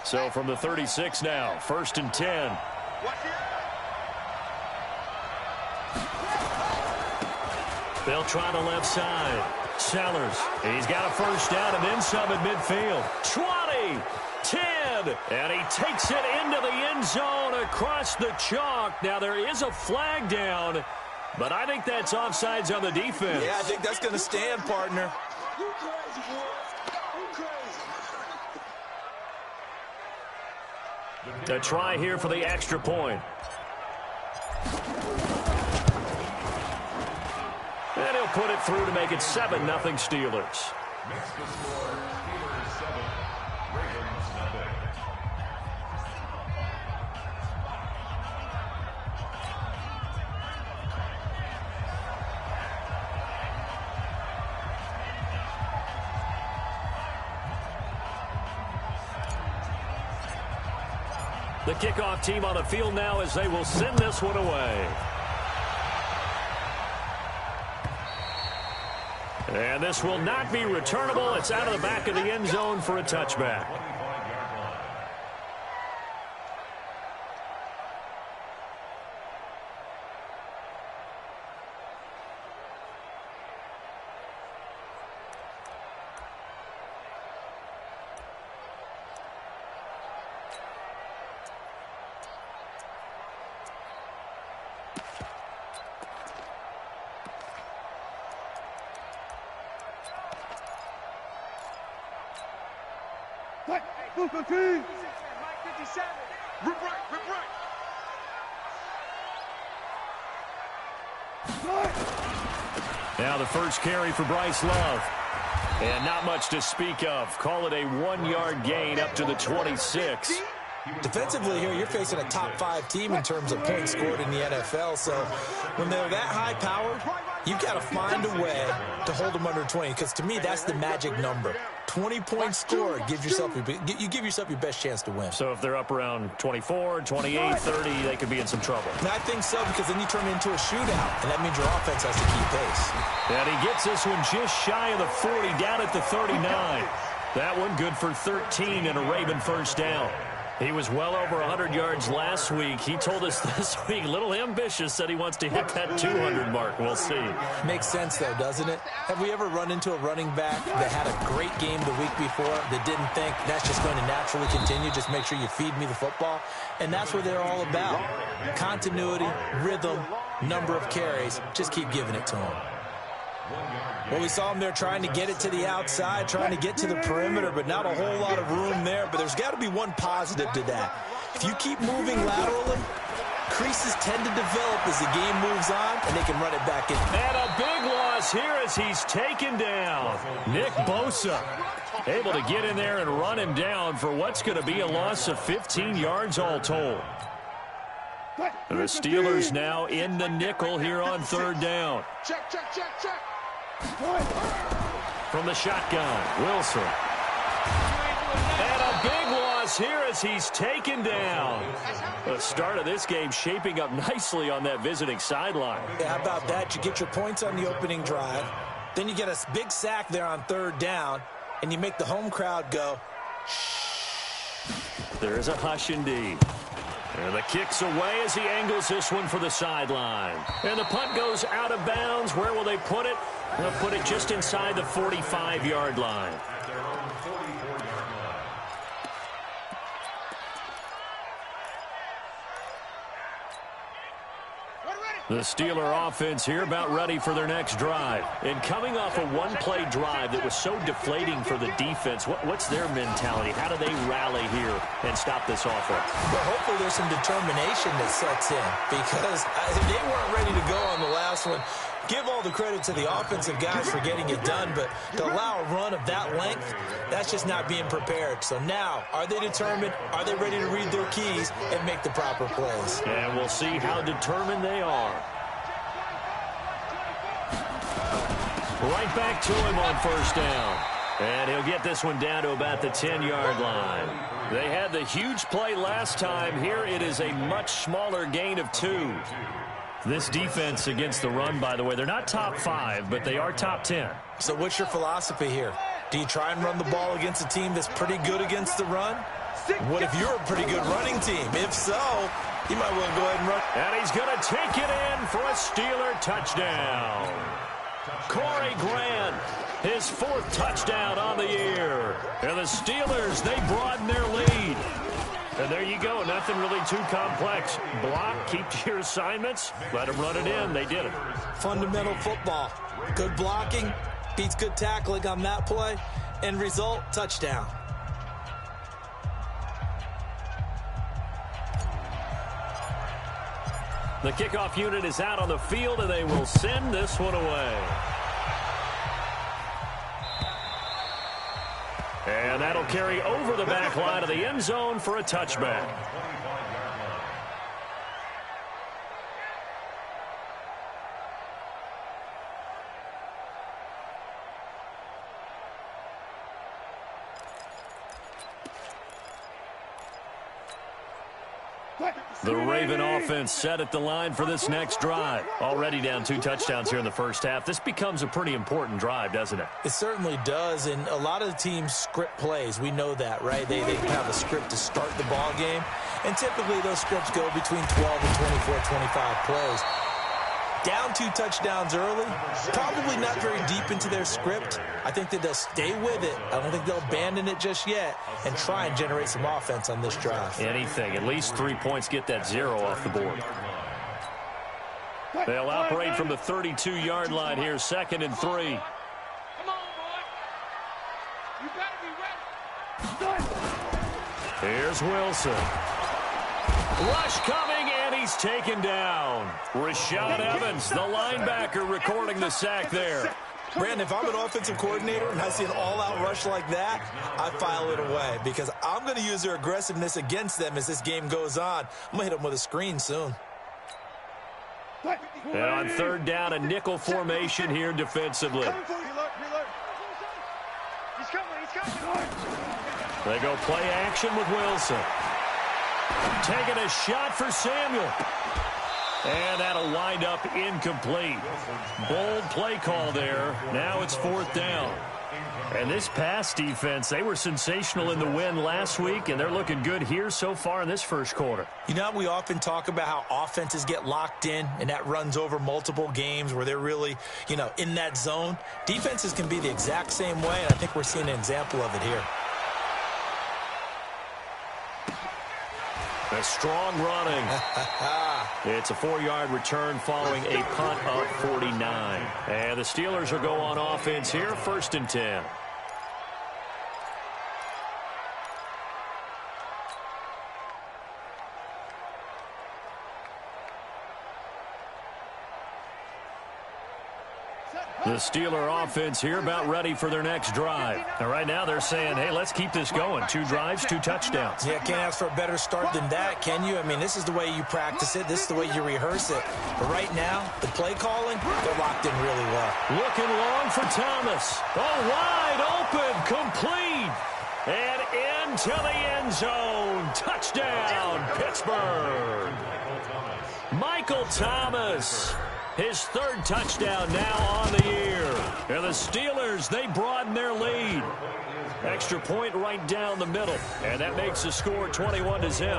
So from the 36 now, 1st and 10. They'll try the left side. Sellers, he's got a first down and then some at midfield. 20, 10, and he takes it into the end zone across the chalk. Now there is a flag down, but I think that's offsides on the defense. Yeah, I think that's going to stand, partner. A try here for the extra point. And he'll put it through to make it 7-0 Steelers. Next to score, Steelers 7, Ravens 0. The kickoff team on the field now as they will send this one away. And this will not be returnable. It's out of the back of the end zone for a touchback. Now the first carry for Bryce Love. And not much to speak of. Call it a 1-yard gain up to the 26. Defensively here, you're facing a top-5 team in terms of points scored in the NFL. So when they're that high-powered, you've got to find a way to hold them under 20. Because to me, that's the magic number. 20 points scored, you give yourself your best chance to win. So if they're up around 24, 28, 30, they could be in some trouble. And I think so, because then you turn it into a shootout, and that means your offense has to keep pace. And he gets this one just shy of the 40, down at the 39. That one good for 13 and a Raven first down. He was well over 100 yards last week. He told us this week, a little ambitious, said he wants to hit that 200 mark. We'll see. Makes sense, though, doesn't it? Have we ever run into a running back that had a great game the week before that didn't think that's just going to naturally continue? Just make sure you feed me the football. And that's what they're all about. Continuity, rhythm, number of carries. Just keep giving it to them. Well, we saw him there trying to get it to the outside, trying to get to the perimeter, but not a whole lot of room there. But there's got to be one positive to that. If you keep moving laterally, creases tend to develop as the game moves on, and they can run it back in. And a big loss here as he's taken down. Nick Bosa able to get in there and run him down for what's going to be a loss of 15 yards all told. The Steelers now in the nickel here on third down. Check. From the shotgun, Wilson. And a big loss here as he's taken down. The start of this game shaping up nicely on that visiting sideline. Yeah, how about that? You get your points on the opening drive. Then you get a big sack there on third down, and you make the home crowd go, shh. There's a hush indeed. And the kick's away as he angles this one for the sideline. And the punt goes out of bounds. Where will they put it? They'll put it just inside the 45-yard line. The Steeler offense here about ready for their next drive. And coming off a one-play drive that was so deflating for the defense, what's their mentality? How do they rally here and stop this offense? Well, hopefully there's some determination that sets in, because they weren't ready to go on the last one. Give all the credit to the offensive guys for getting it done, but to allow a run of that length, that's just not being prepared. So now, are they determined? Are they ready to read their keys and make the proper plays? And we'll see how determined they are. Right back to him on first down. And he'll get this one down to about the 10-yard line. They had the huge play last time. Here it is a much smaller gain of 2. This defense against the run, by the way, they're not top 5, but they are top 10. So what's your philosophy here? Do you try and run the ball against a team that's pretty good against the run? What if you're a pretty good running team? If so, you might want to go ahead and run. And he's going to take it in for a Steeler touchdown. Corey Grant, his 4th touchdown on the year. And the Steelers, they broaden their lead. And there you go. Nothing really too complex. Block, keep to your assignments, let them run it in. They did it. Fundamental football. Good blocking, beats good tackling on that play. End result, touchdown. The kickoff unit is out on the field, and they will send this one away. And that'll carry over the back line of the end zone for a touchback. The Raven offense set at the line for this next drive. Already down 2 touchdowns here in the first half. This becomes a pretty important drive, doesn't it? It certainly does, and a lot of the teams script plays. We know that, right? They have a script to start the ball game, and typically those scripts go between 12 and 24, 25 plays. Down 2 touchdowns early, probably not very deep into their script. I think that they'll stay with it. I don't think they'll abandon it just yet and try and generate some offense on this drive. Anything. At least 3 points, get that 0 off the board. They'll operate from the 32-yard line here, 2nd and 3. Come on, boy. You better be ready. Here's Wilson. Rush coming, and he's taken down. Rashad Evans, the linebacker, recording the sack there. Brandon, if I'm an offensive coordinator and I see an all-out rush like that, I file it away because I'm going to use their aggressiveness against them as this game goes on. I'm going to hit them with a screen soon. And on 3rd down, a nickel formation here defensively. They go play action with Wilson. Taking a shot for Samuel. And that'll wind up incomplete. Bold play call there. Now it's 4th down. And this pass defense, they were sensational in the win last week, and they're looking good here so far in this first quarter. You know, we often talk about how offenses get locked in, and that runs over multiple games where they're really, in that zone. Defenses can be the exact same way, and I think we're seeing an example of it here. A strong running. It's a 4-yard return following a punt of 49. And the Steelers will go on offense here, 1st and 10. The Steeler offense here about ready for their next drive. And right now they're saying, hey, let's keep this going. 2 drives, 2 touchdowns. Yeah, can't ask for a better start than that, can you? I mean, this is the way you practice it. This is the way you rehearse it. But right now, the play calling, they're locked in really well. Looking long for Thomas. Oh, wide open, complete. And into the end zone. Touchdown, Pittsburgh. Michael Thomas. His 3rd touchdown now on the year. And the Steelers, they broaden their lead. Extra point right down the middle. And that makes the score 21-0.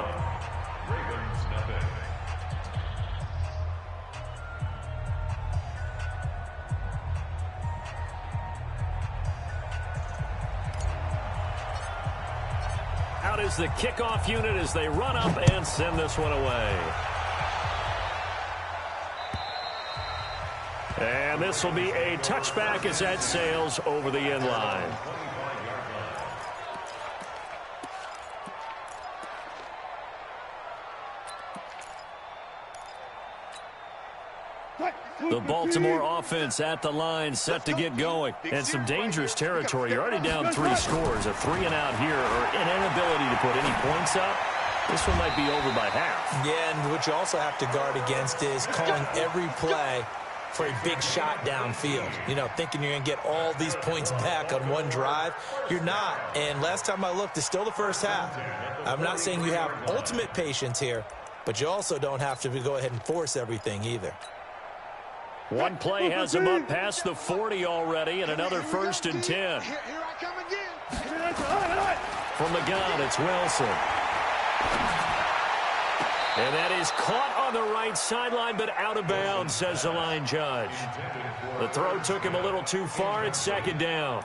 Out is the kickoff unit as they run up and send this one away. And this will be a touchback as that sails over the end line. The Baltimore offense at the line set to get going. And some dangerous territory. You're already down 3 scores. A 3-and-out here or an inability to put any points up. This one might be over by half. Yeah, and what you also have to guard against is calling every play for a big shot downfield. Thinking you're going to get all these points back on one drive. You're not. And last time I looked, it's still the first half. I'm not saying you have ultimate patience here, but you also don't have to go ahead and force everything either. One play has him up past the 40 already, and another 1st and 10. Here I come again. From the gun, it's Wilson. And that is caught on the right sideline, but out of bounds, says the line judge. The throw took him a little too far. It's second down.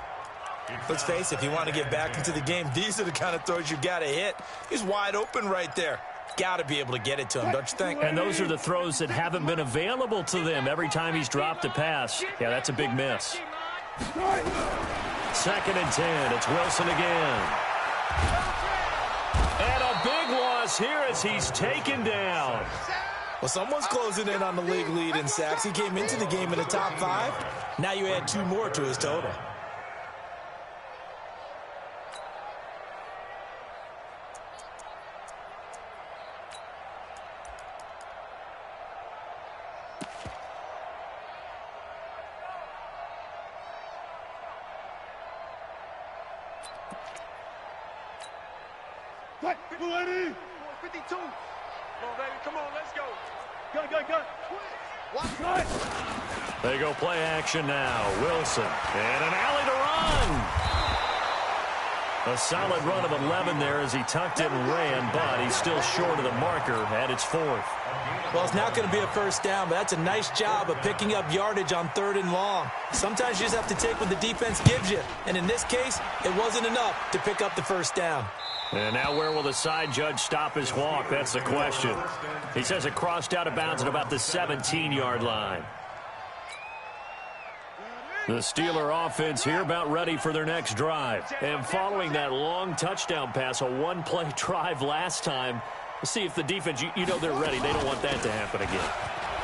Let's face it, if you want to get back into the game, these are the kind of throws you got to hit. He's wide open right there. Got to be able to get it to him, don't you think? And those are the throws that haven't been available to them every time he's dropped a pass. Yeah, that's a big miss. Second and 10. It's Wilson again. And a big loss here as he's taken down. Well, someone's closing in on the league lead in sacks. He came into the game in the top 5. Now you add 2 more to his total. What? 52. Come on, baby. Come on, let's go. Gun. What? They go play action now. Wilson. And an alley to run. A solid run of 11 there as he tucked it and ran, but he's still short of the marker, and it's 4th. Well, it's not going to be a first down, but that's a nice job of picking up yardage on 3rd and long. Sometimes you just have to take what the defense gives you, and in this case, it wasn't enough to pick up the first down. And now where will the side judge stop his walk? That's the question. He says it crossed out of bounds at about the 17-yard line. The Steeler offense here about ready for their next drive. And following that long touchdown pass, a one-play drive last time, we'll see if the defense, you know they're ready. They don't want that to happen again.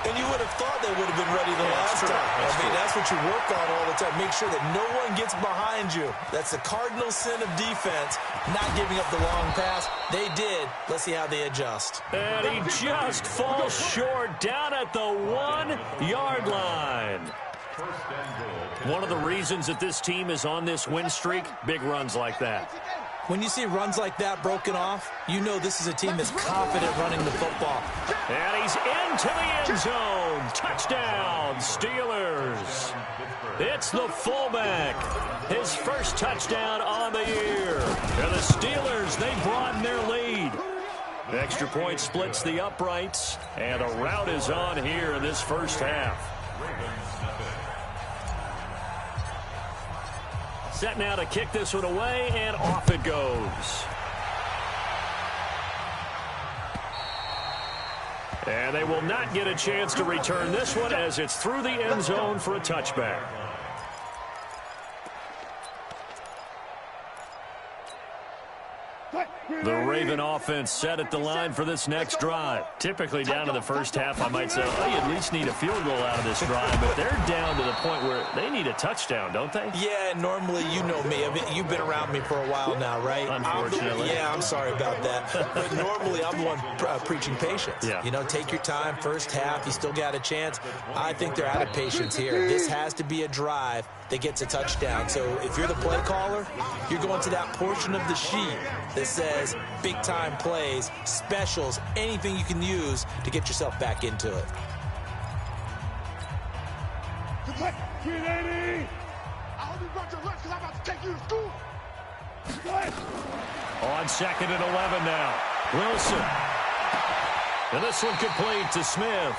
And you would have thought they would have been ready the last time. That's what you work on all the time. Make sure that no one gets behind you. That's the cardinal sin of defense, not giving up the long pass. They did. Let's see how they adjust. And he just falls short down at the 1-yard line. One of the reasons that this team is on this win streak, big runs like that. When you see runs like that broken off, you know this is a team that's confident running the football. And he's into the end zone. Touchdown, Steelers. It's the fullback. His first touchdown on the year. And the Steelers, they broaden their lead. Extra point splits the uprights. And the rout is on here in this first half. Set now to kick this one away, and off it goes. And they will not get a chance to return this one as it's through the end zone for a touchback. The Raven offense set at the line for this next drive. Typically down to the first half, I might say, oh, you at least need a field goal out of this drive. But they're down to the point where they need a touchdown, don't they? Yeah, normally, you know me. You've been around me for a while now, right? Unfortunately. I'm sorry about that. But normally, I'm the one preaching patience. Yeah. You know, take your time. First half, you still got a chance. I think they're out of patience here. This has to be a drive that gets a touchdown. So if you're the play caller, you're going to that portion of the sheet that says big-time plays, specials, anything you can use to get yourself back into it. 380. I hope you brought your lunch because I'm about to take you to school. On 2nd and 11 now. Wilson. And this one complete to Smith.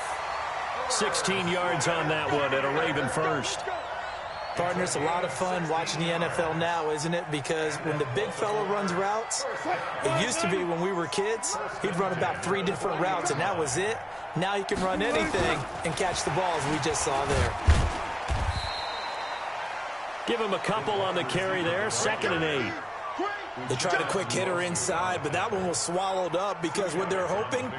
16 yards on that one and a Raven first. Partner, it's a lot of fun watching the NFL now, isn't it? Because when the big fella runs routes, it used to be when we were kids, he'd run about 3 different routes, and that was it. Now he can run anything and catch the balls we just saw there. Give him a couple on the carry there. 2nd and 8. They tried a quick hitter inside, but that one was swallowed up because what they're hoping,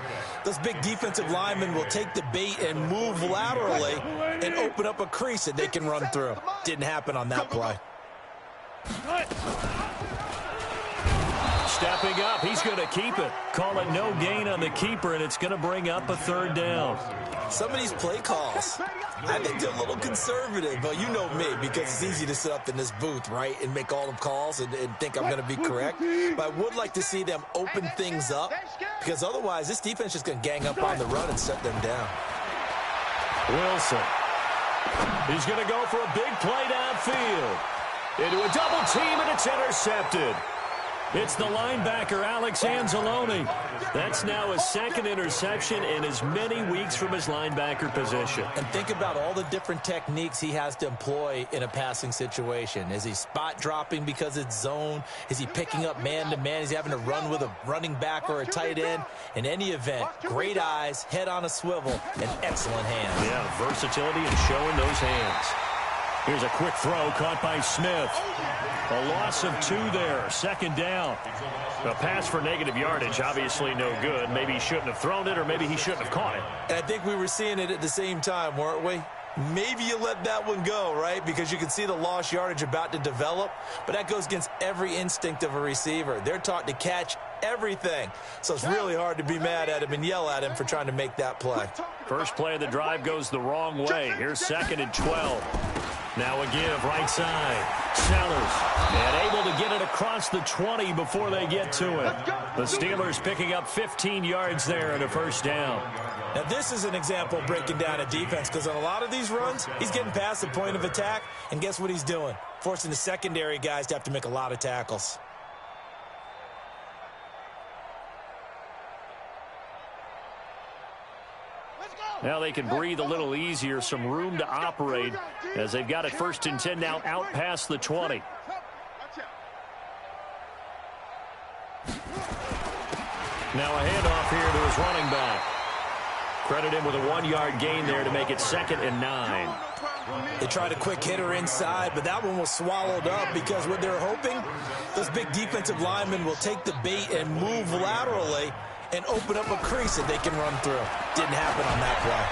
those big defensive linemen will take the bait and move laterally and open up a crease that they can run through. Didn't happen on that play. Stepping up, he's going to keep it. Call it no gain on the keeper, and it's going to bring up a 3rd down. Some of these play calls, I think they're a little conservative, but you know me, because it's easy to sit up in this booth, right, and make all the calls and think I'm going to be correct. But I would like to see them open things up, because otherwise this defense is just going to gang up on the run and shut them down. Wilson. He's going to go for a big play downfield. Into a double team, and it's intercepted. It's the linebacker, Alex Anzalone. That's now his second interception in as many weeks from his linebacker position. And think about all the different techniques he has to employ in a passing situation. Is he spot dropping because it's zone? Is he picking up man-to-man? Is he having to run with a running back or a tight end? In any event, great eyes, head on a swivel, and excellent hands. Yeah, versatility and showing those hands. Here's a quick throw caught by Smith. A loss of 2 there, second down. A pass for negative yardage, obviously no good. Maybe he shouldn't have thrown it, or maybe he shouldn't have caught it. And I think we were seeing it at the same time, weren't we? Maybe you let that one go, right? Because you can see the lost yardage about to develop. But that goes against every instinct of a receiver. They're taught to catch everything. So it's really hard to be mad at him and yell at him for trying to make that play. First play of the drive goes the wrong way. Here's 2nd and 12. Now a give, right side. Sellers, and able to get it across the 20 before they get to it. The Steelers picking up 15 yards there and a first down. Now this is an example of breaking down a defense, because on a lot of these runs, he's getting past the point of attack, and guess what he's doing? Forcing the secondary guys to have to make a lot of tackles. Now they can breathe a little easier, some room to operate as they've got it 1st and 10 now out past the 20. Now a handoff here to his running back. Credit him with a 1-yard gain there to make it 2nd and 9. They tried a quick hitter inside, but that one was swallowed up because what they're hoping, those big defensive linemen will take the bait and move laterally and open up a crease that they can run through. Didn't happen on that play.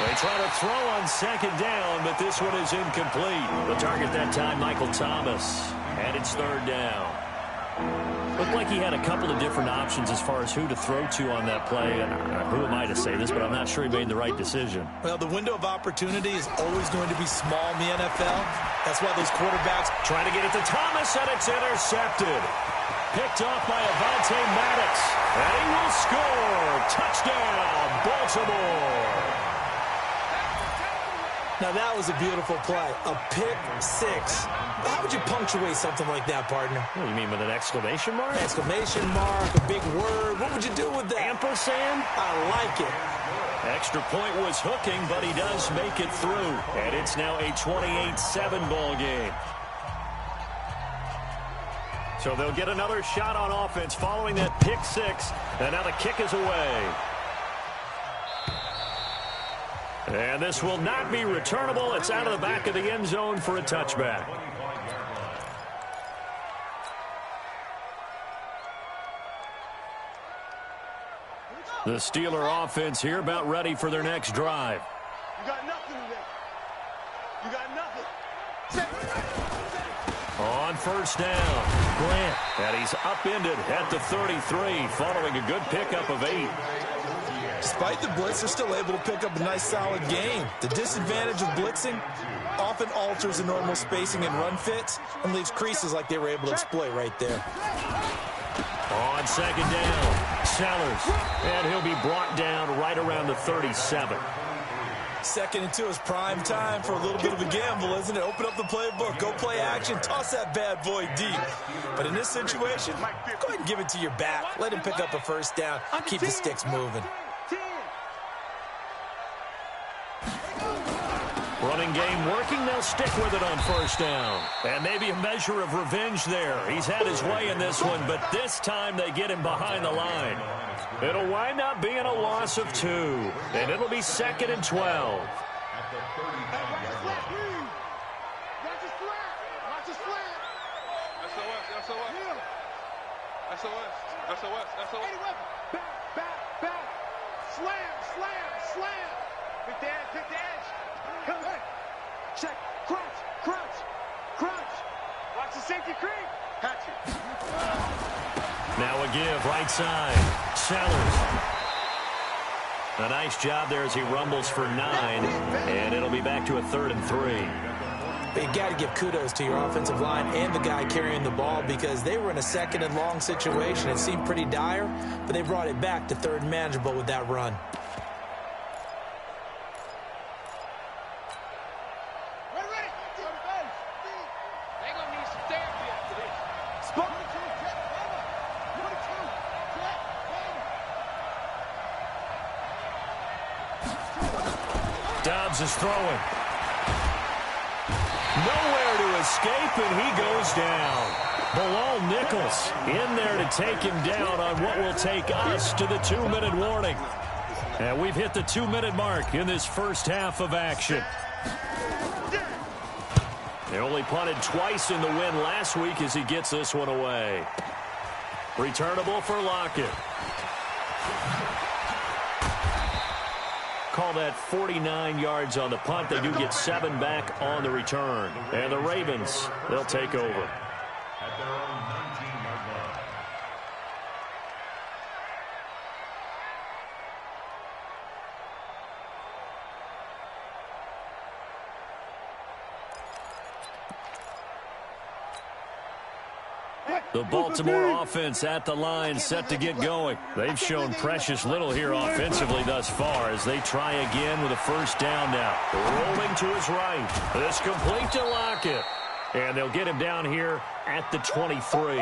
They try to throw on 2nd down, but this one is incomplete. The target that time, Michael Thomas. And it's 3rd down. Looked like he had a couple of different options as far as who to throw to on that play. And who am I to say this, but I'm not sure he made the right decision. Well, the window of opportunity is always going to be small in the NFL. That's why those quarterbacks trying to get it to Thomas, and it's intercepted. Picked off by Avonte Maddox. And he will score. Touchdown, Baltimore. Now that was a beautiful play. A pick 6. How would you punctuate something like that, partner? What do you mean, with an exclamation mark? Exclamation mark, a big word. What would you do with that? Ampersand? I like it. Extra point was hooking, but he does make it through. And it's now a 28-7 ball game. So they'll get another shot on offense following that pick 6. And now the kick is away. And this will not be returnable. It's out of the back of the end zone for a touchback. The Steeler offense here about ready for their next drive. You got nothing today. You got nothing. On 1st down, Grant. And he's upended at the 33 following a good pickup of 8. Despite the blitz, they're still able to pick up a nice, solid gain. The disadvantage of blitzing often alters the normal spacing and run fits and leaves creases like they were able to exploit right there. On 2nd down, Sellers. And he'll be brought down right around the 37. 2nd and 2 is prime time for a little bit of a gamble, isn't it? Open up the playbook, go play action, toss that bad boy deep. But in this situation, go ahead and give it to your back. Let him pick up a 1st down, keep the sticks moving. Running game working. They'll stick with it on 1st down. And maybe a measure of revenge there. He's had his way in this one, but this time they get him behind the line. It'll wind up being a loss of 2. And it'll be 2nd and 12. Pick the edge. Come on. Check. Crunch. Watch the safety creep. Catch it. Now a give, right side. Sellers. A nice job there as he rumbles for 9. And it'll be back to a 3rd and 3. But you got to give kudos to your offensive line and the guy carrying the ball, because they were in a 2nd and long situation. It seemed pretty dire, but they brought it back to 3rd and manageable with that run. Dobbs is throwing. Nowhere to escape, and he goes down. Bilal Nichols in there to take him down on what will take us to the 2-minute warning. And we've hit the 2-minute mark in this first half of action. They only punted twice in the win last week as he gets this one away. Returnable for Lockett. Call that 49 yards on the punt. They do get 7 back on the return. And the Ravens, they'll take over. At their own 19-yard line. The Baltimore offense at the line, set to get going. They've shown precious little here offensively thus far as they try again with a first down now. Rolling to his right. This complete to Lockett. And they'll get him down here at the 23.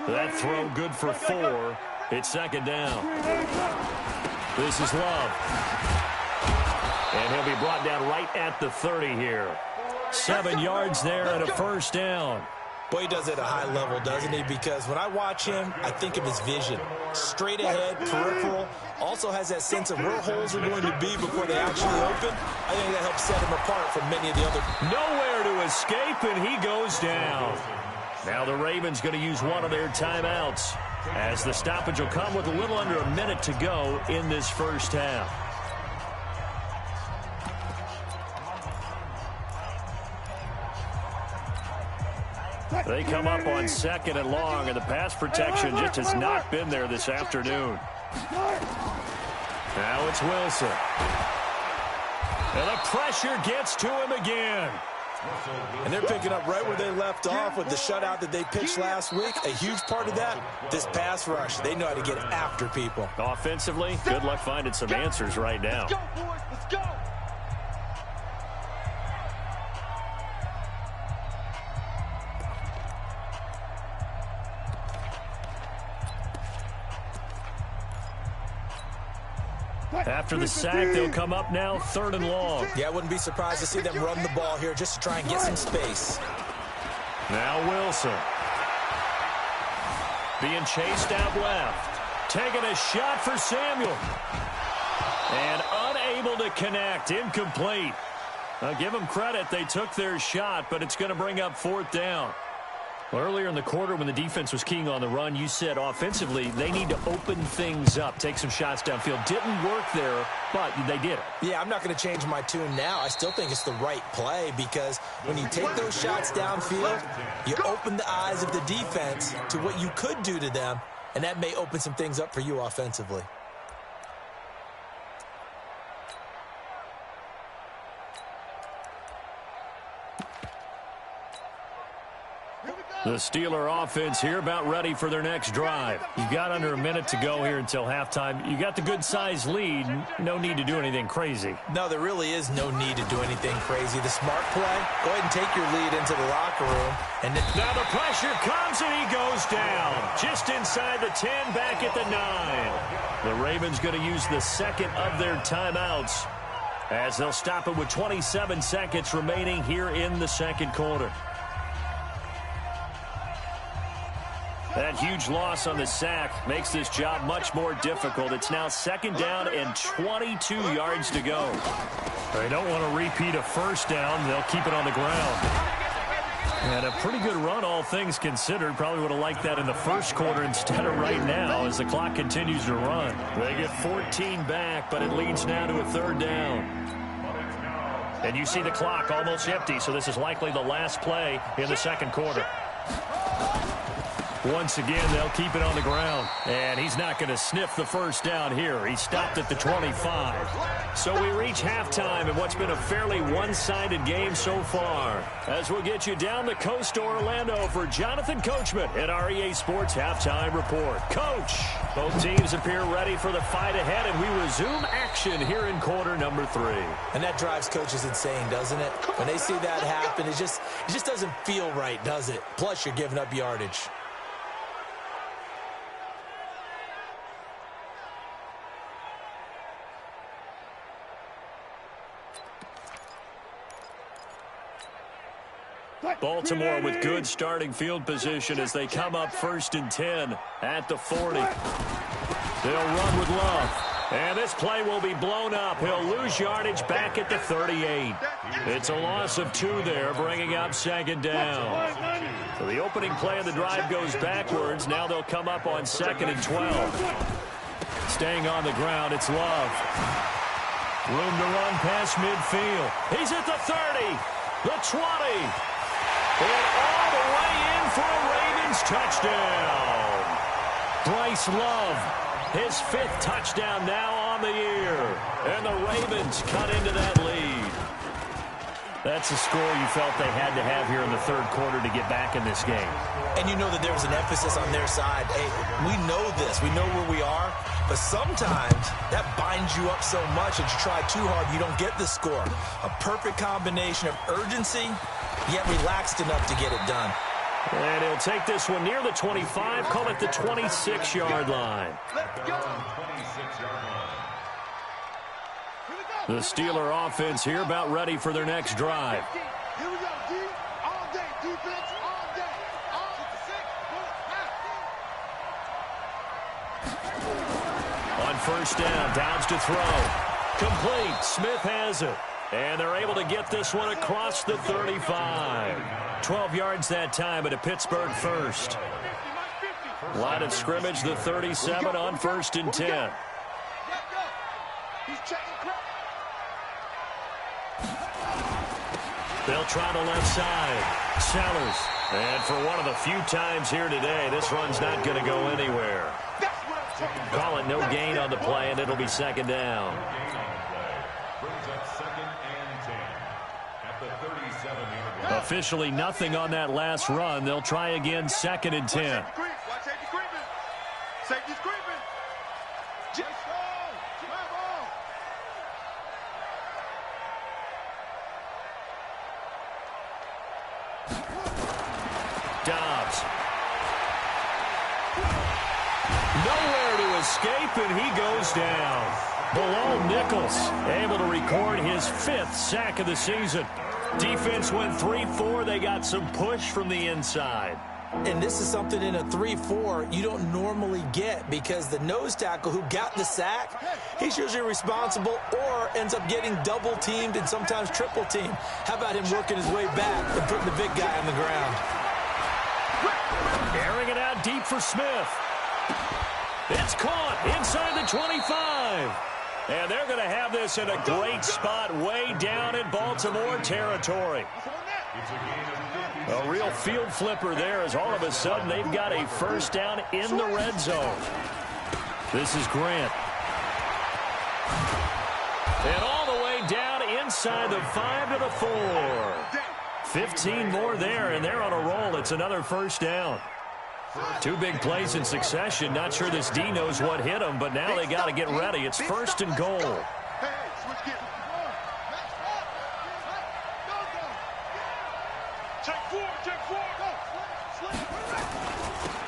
That throw good for 4. It's second down. This is Love. And he'll be brought down right at the 30 here. 7 yards there and a first down. Boy, he does it at a high level, doesn't he? Because when I watch him, I think of his vision. Straight ahead, peripheral. Also has that sense of where holes are going to be before they actually open. I think that helps set him apart from many of the other. Nowhere to escape, and he goes down. Now the Ravens going to use one of their timeouts as the stoppage will come with a little under a minute to go in this first half. They come up on 2nd and long, and the pass protection just has not been there this afternoon. Now it's Wilson. And the pressure gets to him again. And they're picking up right where they left off with the shutout that they pitched last week. A huge part of that, this pass rush. They know how to get after people. Offensively, good luck finding some answers right now. Let's go, boys. Let's go. After the sack, they'll come up now 3rd and long. Yeah, I wouldn't be surprised to see them run the ball here just to try and get some space. Now Wilson. Being chased out left. Taking a shot for Samuel. And unable to connect. Incomplete. I'll give them credit. They took their shot, but it's going to bring up 4th down. Well, earlier in the quarter when the defense was keying on the run, you said offensively they need to open things up, take some shots downfield. Didn't work there, but they did it. Yeah, I'm not going to change my tune now. I still think it's the right play because when you take those shots downfield, you open the eyes of the defense to what you could do to them, and that may open some things up for you offensively. The Steeler offense here about ready for their next drive. You've got under a minute to go here until halftime. You got the good-sized lead. No need to do anything crazy. No, there really is no need to do anything crazy. The smart play, go ahead and take your lead into the locker room. And now the pressure comes, and he goes down. Just inside the 10, back at the 9. The Ravens going to use the second of their timeouts as they'll stop it with 27 seconds remaining here in the second quarter. That huge loss on the sack makes this job much more difficult. It's now 2nd down and 22 yards to go. They don't want to repeat a first down. They'll keep it on the ground. And a pretty good run, all things considered. Probably would have liked that in the first quarter instead of right now as the clock continues to run. They get 14 back, but it leads now to a 3rd down. And you see the clock almost empty, so this is likely the last play in the second quarter. Once again, they'll keep it on the ground. And he's not going to sniff the first down here. He stopped at the 25. So we reach halftime in what's been a fairly one-sided game so far. As we'll get you down the coast to Orlando for Jonathan Coachman at our EA Sports Halftime Report. Coach, both teams appear ready for the fight ahead, and we resume action here in quarter number 3. And that drives coaches insane, doesn't it? When they see that happen, it just doesn't feel right, does it? Plus, you're giving up yardage. Baltimore with good starting field position as they come up 1st and 10 at the 40. They'll run with Love. And this play will be blown up. He'll lose yardage back at the 38. It's a loss of 2 there, bringing up 2nd down. So the opening play of the drive goes backwards. Now they'll come up on 2nd and 12. Staying on the ground, it's Love. Room to run past midfield. He's at the 30, the 20, and all the way in for a Ravens touchdown. Bryce Love. His 5th touchdown now on the year. And the Ravens cut into that lead. That's a score you felt they had to have here in the 3rd quarter to get back in this game. And you know that there was an emphasis on their side. Hey, we know this. We know where we are. But sometimes that binds you up so much that you try too hard, you don't get the score. A perfect combination of urgency, yet relaxed enough to get it done. And he'll take this one near the 25, call it the 26-yard line. The Steeler offense here about ready for their next drive. Here we go, D. All day. Defense, all day. On 1st down, Downs to throw. Complete. Smith has it. And they're able to get this one across the 35. 12 yards that time, but a Pittsburgh 1st. Line of scrimmage, the 37 on 1st and 10. They'll try the left side. Sellers. And for one of the few times here today, this run's not going to go anywhere. Call it no gain on the play, and it'll be 2nd down. Officially nothing on that last run. They'll try again 2nd and 10. Safety's creeping. Dobbs. Nowhere to escape, and he goes down. Bilal Nichols able to record his 5th sack of the season. Defense went 3-4. They got some push from the inside. And this is something in a 3-4 you don't normally get because the nose tackle who got the sack, he's usually responsible or ends up getting double-teamed and sometimes triple-teamed. How about him working his way back and putting the big guy on the ground? Airing it out deep for Smith. It's caught inside the 25. And they're going to have this in a great spot way down in Baltimore territory. A real field flipper there as all of a sudden they've got a 1st down in the red zone. This is Grant. And all the way down inside the 5 to the 4. 15 more there, and they're on a roll. It's another 1st down. 2 big plays in succession. Not sure this D knows what hit him, but now they got to get ready. It's 1st and goal.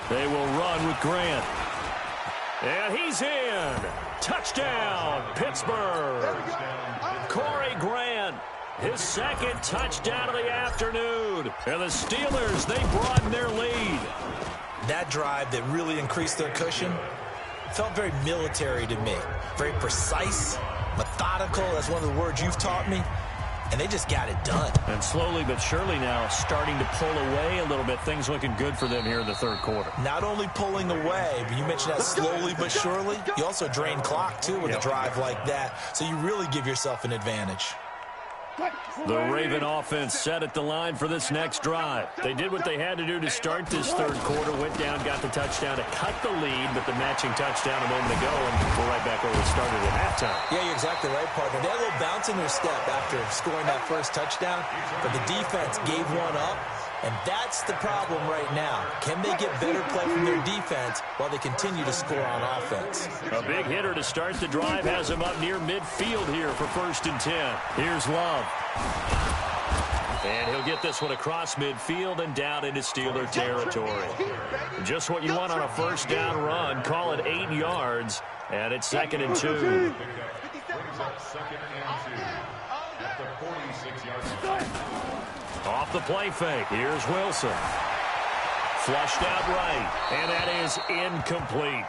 They will run with Grant. And he's in. Touchdown, Pittsburgh. Corey Grant, his 2nd touchdown of the afternoon. And the Steelers, they broaden their lead. That drive that really increased their cushion felt very military to me. Very precise, methodical. That's one of the words you've taught me. And they just got it done. And slowly but surely now starting to pull away a little bit. Things looking good for them here in the 3rd quarter. Not only pulling away, but you mentioned that slowly but surely. You also drain clock, too, with a drive like that. So you really give yourself an advantage. The Raven offense set at the line for this next drive. They did what they had to do to start this 3rd quarter. Went down, got the touchdown to cut the lead, but the matching touchdown a moment ago, and we're right back where we started at halftime. Yeah, you're exactly right, partner. They had a little bounce in their step after scoring that 1st touchdown, but the defense gave one up, and that's the problem right now. Can they get better play from their defense while they continue to score on offense? A big hitter to start the drive has him up near midfield here for 1st and 10. Here's Love. And he'll get this one across midfield and down into Steeler territory. Just what you want on a 1st down run. Call it 8 yards, and it's 2nd and 2. Brings up 2nd and 2 at the 46-yard line. Off the play fake. Here's Wilson. Flushed out right, and that is incomplete.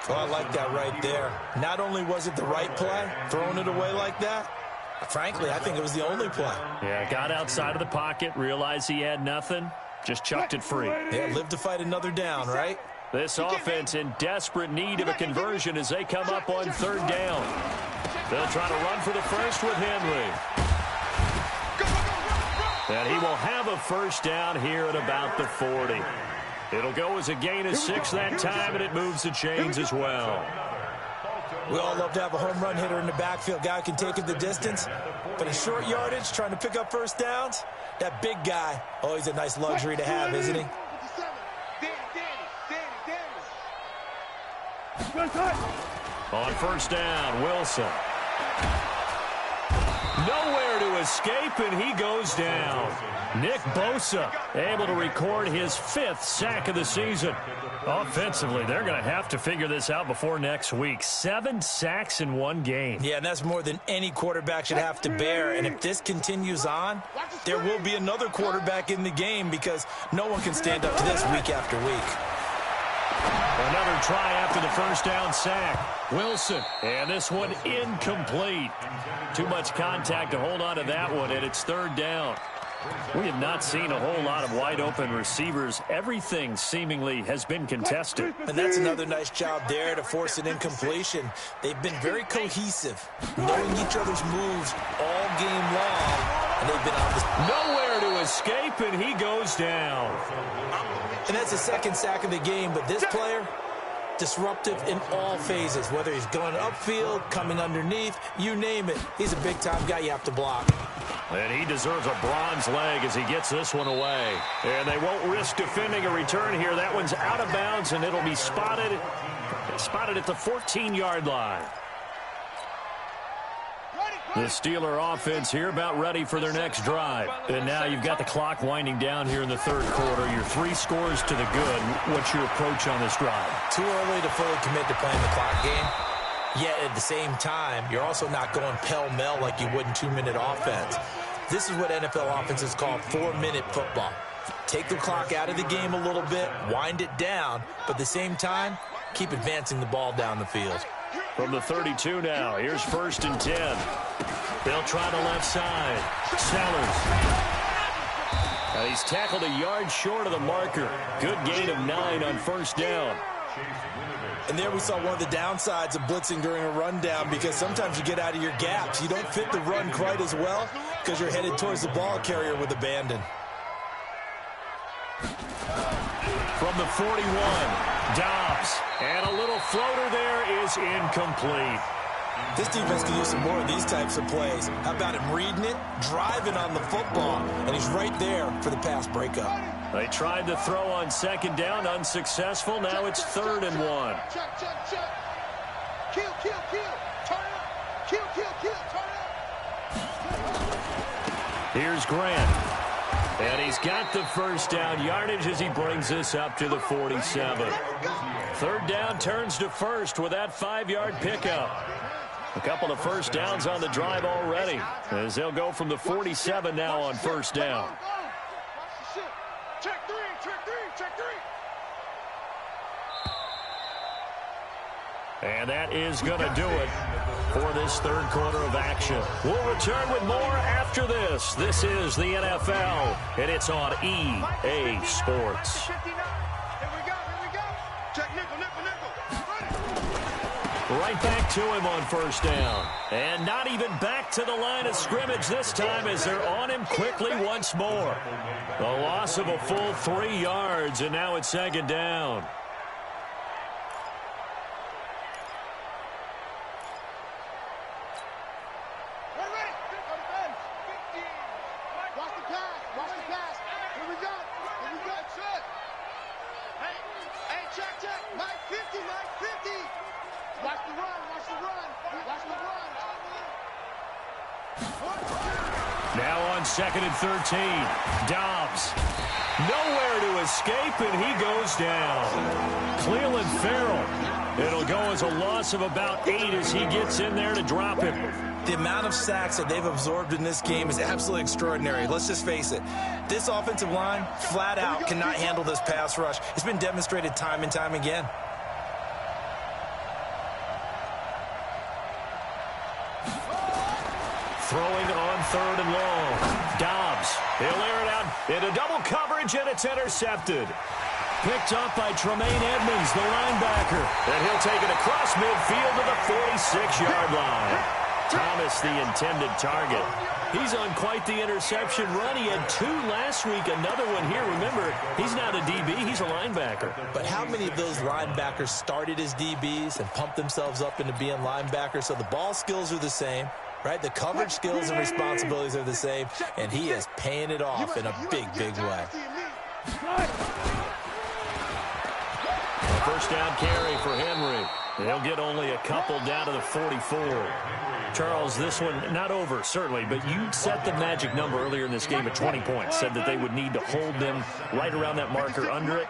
Oh, I like that right there. Not only was it the right play, throwing it away like that, frankly, I think it was the only play. Yeah, got outside of the pocket, realized he had nothing, just chucked it free. Yeah, live to fight another down, right? This offense in desperate need of a conversion as they come up on third down. They'll try to run for the first with Henry. And he will have a first down here at about the 40. It'll go as a gain of 6 that time, and it moves the chains as well. We all love to have a home run hitter in the backfield. Guy can take it the distance. But in short yardage, trying to pick up first downs, that big guy, oh, he's a nice luxury to have, isn't he? On first down, Wilson. Nowhere to escape, and he goes down. Nick Bosa able to record his 5th sack of the season. Offensively, they're going to have to figure this out before next week. 7 sacks in one game. Yeah, and that's more than any quarterback should have to bear. And if this continues on, there will be another quarterback in the game because no one can stand up to this week after week. Another try after the first down sack. Wilson, and this one incomplete. Too much contact to hold on to that one, and it's third down. We have not seen a whole lot of wide-open receivers. Everything seemingly has been contested. And that's another nice job there to force an incompletion. They've been very cohesive, knowing each other's moves all game long, and they've been on this. Nowhere to escape, and he goes down. And that's the 2nd sack of the game, but this player, disruptive in all phases, whether he's going upfield, coming underneath, you name it. He's a big-time guy you have to block. And he deserves a bronze leg as he gets this one away. And they won't risk defending a return here. That one's out of bounds, and it'll be spotted at the 14-yard line. The Steeler offense here about ready for their next drive. And now you've got the clock winding down here in the third quarter. You're 3 scores to the good. What's your approach on this drive? Too early to fully commit to playing the clock game. Yet at the same time, you're also not going pell-mell like you would in 2-minute offense. This is what NFL offenses call 4-minute football. Take the clock out of the game a little bit, wind it down, but at the same time, keep advancing the ball down the field. From the 32 now, here's 1st and 10. They'll try the left side. Sellers. Now he's tackled a yard short of the marker. Good gain of 9 on first down. And there we saw one of the downsides of blitzing during a rundown because sometimes you get out of your gaps. You don't fit the run quite as well because you're headed towards the ball carrier with abandon. From the 41, Dobbs. And a little floater there is incomplete. This defense can use some more of these types of plays. How about him reading it, driving on the football, and he's right there for the pass breakup. They tried to throw on 2nd down, unsuccessful. Now it's 3rd and 1. Check. Kill. Turn it up. Kill. Turn it up. Here's Grant. And he's got the first down yardage as he brings this up to the 47. 3rd down turns to 1st with that 5-yard pickup. A couple of first downs on the drive already as they'll go from the 47 now on first down. Check three. And that is going to do it for this third quarter of action. We'll return with more after this. This is the NFL, and it's on EA Sports. Here we go. Check nickel. Right back to him on first down. And not even back to the line of scrimmage this time as they're on him quickly once more. A loss of a full 3 yards, and now it's 2nd down. Now on 2nd and 13, Dobbs. Nowhere to escape, and he goes down. Cleveland Farrell. It'll go as a loss of about 8 as he gets in there to drop him. The amount of sacks that they've absorbed in this game is absolutely extraordinary. Let's just face it. This offensive line, flat out, cannot handle this pass rush. It's been demonstrated time and time again. Throwing on 3rd and long. Dobbs. He'll air it out into double coverage, and it's intercepted. Picked up by Tremaine Edmonds, the linebacker. And he'll take it across midfield to the 46-yard line. Thomas, the intended target. He's on quite the interception run. He had 2 last week, another one here. Remember, he's not a DB, he's a linebacker. But how many of those linebackers started as DBs and pumped themselves up into being linebackers? So the ball skills are the same, right? The coverage skills and responsibilities are the same, and he is paying it off in a big, big way. First down carry for Henry. They'll get only a couple down to the 44. Charles, this one not over, certainly, but you set the magic number earlier in this game at 20 points. Said that they would need to hold them right around that marker under it.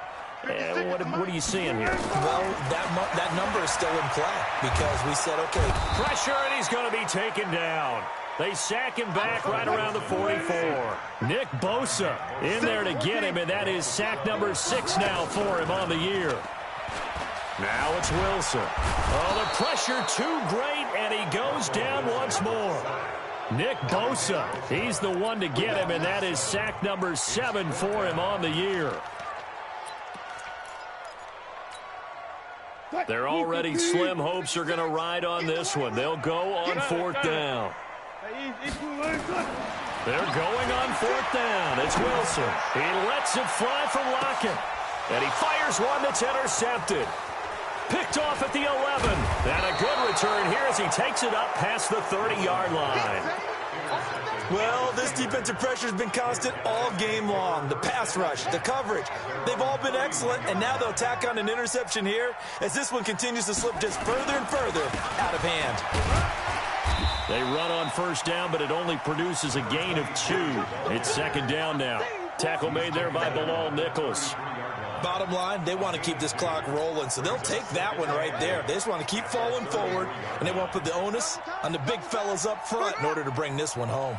What are you seeing here? Well, that number is still in play because we said, okay. Pressure, and he's going to be taken down. They sack him back right around the 44. Nick Bosa in there to get him, and that is sack number 6 now for him on the year. Now it's Wilson. Oh, the pressure too great, and he goes down once more. Nick Bosa, he's the one to get him, and that is sack number 7 for him on the year. Their already slim hopes are going to ride on this one. They'll go on 4th down. They're going on 4th down. It's Wilson. He lets it fly from Lockett. And he fires one that's intercepted. Picked off at the 11. And a good return here as he takes it up past the 30-yard line. Well, this defensive pressure has been constant all game long. The pass rush, the coverage, they've all been excellent, and now they'll tack on an interception here as this one continues to slip just further and further out of hand. They run on 1st down, but it only produces a gain of 2. It's 2nd down now. Tackle made there by Bilal Nichols. Bottom line, they want to keep this clock rolling, so they'll take that one right there. They just want to keep falling forward, and they want to put the onus on the big fellas up front in order to bring this one home.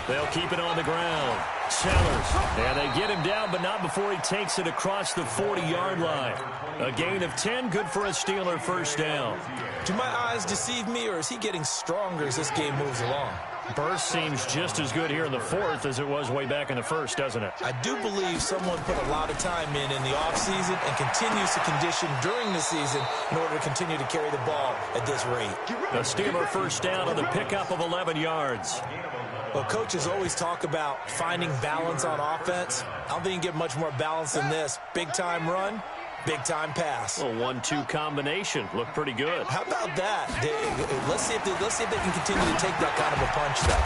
They'll keep it on the ground. Sellers, and they get him down, but not before he takes it across the 40-yard line. A gain of 10, good for a Steeler 1st down. Do my eyes deceive me, or is he getting stronger as this game moves along? Burst seems just as good here in the 4th as it was way back in the 1st, doesn't it? I do believe someone put a lot of time in the offseason and continues to condition during the season in order to continue to carry the ball at this rate. The Steeler 1st down on the pickup of 11 yards. Well, coaches always talk about finding balance on offense. I don't think you can get much more balance than this. Big-time run, big-time pass. A 1-2 combination. Looked pretty good. How about that? Let's see if they can continue to take that kind of a punch, though.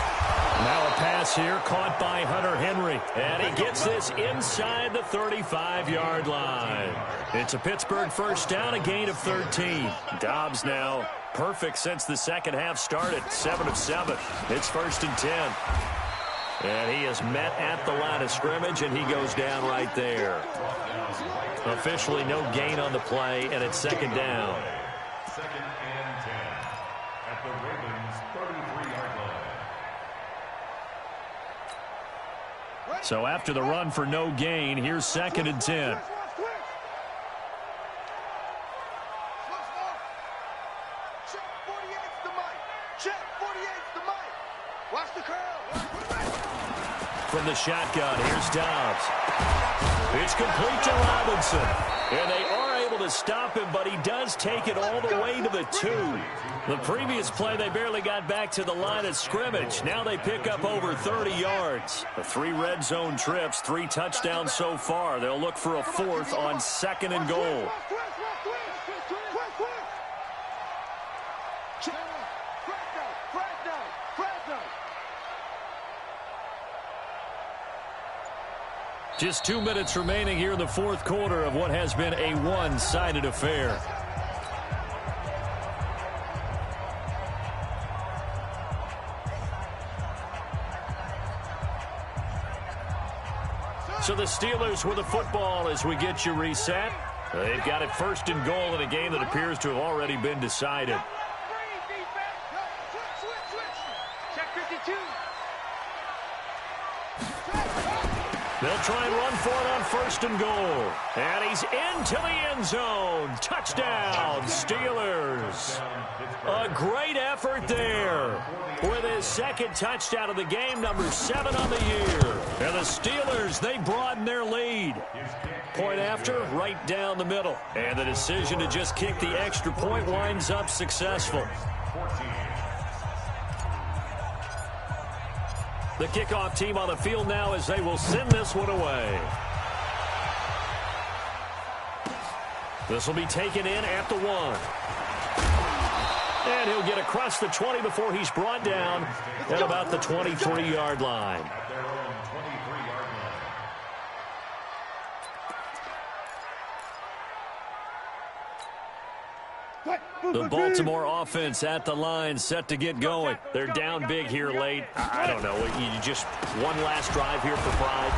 Now a pass here caught by Hunter Henry. And he gets this inside the 35-yard line. It's a Pittsburgh 1st down, a gain of 13. Dobbs now perfect since the second half started. 7 of 7. It's 1st and 10. And he is met at the line of scrimmage, and he goes down right there. Officially no gain on the play, and it's 2nd down. 2nd and 10 at the Ravens' 33-yard line. So after the run for no gain, here's 2nd and 10. From the shotgun, here's Dobbs. It's complete to Robinson. And they are able to stop him, but he does take it all the way to the 2. The previous play, they barely got back to the line of scrimmage. Now they pick up over 30 yards. The 3 red zone trips, 3 touchdowns so far. They'll look for a 4th on 2nd and goal. Just 2 minutes remaining here in the 4th quarter of what has been a one-sided affair. So the Steelers with the football as we get you reset. They've got it 1st and goal in a game that appears to have already been decided. They'll try and run for it on 1st and goal. And he's into the end zone. Touchdown, Steelers. A great effort there. With his 2nd touchdown of the game, number 7 on the year. And the Steelers, they broaden their lead. Point after, right down the middle. And the decision to just kick the extra point winds up successful. The kickoff team on the field now as they will send this one away. This will be taken in at the 1. And he'll get across the 20 before he's brought down at about the 23-yard line. The Baltimore offense at the line, set to get going. They're down big here late. I don't know. You just one last drive here for pride?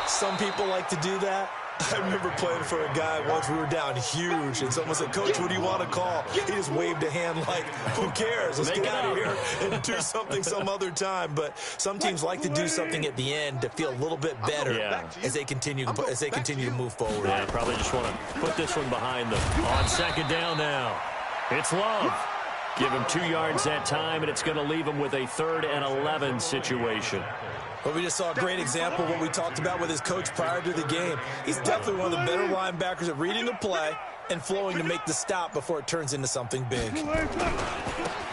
Some people like to do that. I remember playing for a guy once. We were down huge, and someone said, "Coach, what do you want to call?" He just waved a hand like, "Who cares? Let's get out of here and do something some other time." But some teams like to do something at the end to feel a little bit better as they continue to move forward. Yeah, probably just want to put this one behind them. On 2nd down now. It's Love. Give him 2 yards that time, and it's going to leave him with a 3rd and 11 situation. Well, we just saw a great example of what we talked about with his coach prior to the game. He's definitely one of the better linebackers at reading the play and flowing to make the stop before it turns into something big.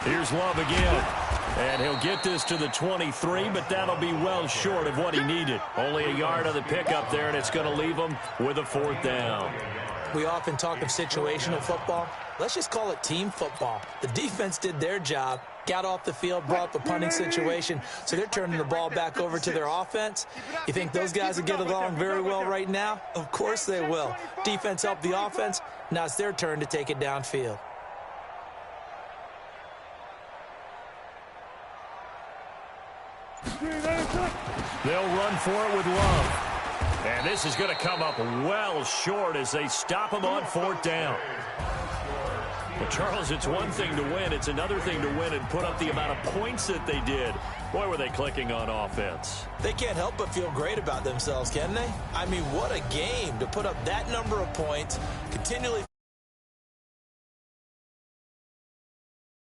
Here's Love again. And he'll get this to the 23, but that'll be well short of what he needed. Only a yard on the pickup there, and it's going to leave him with a 4th down. We often talk of situational football. Let's just call it team football. The defense did their job, got off the field, brought up a punting situation, so they're turning the ball back over to their offense. You think those guys will get along very well right now? Of course they will. Defense helped the offense. Now it's their turn to take it downfield. They'll run for it with Love. And this is going to come up well short as they stop him on 4th down. Well, Charles, it's one thing to win. It's another thing to win and put up the amount of points that they did. Boy, were they clicking on offense. They can't help but feel great about themselves, can they? I mean, what a game to put up that number of points, continually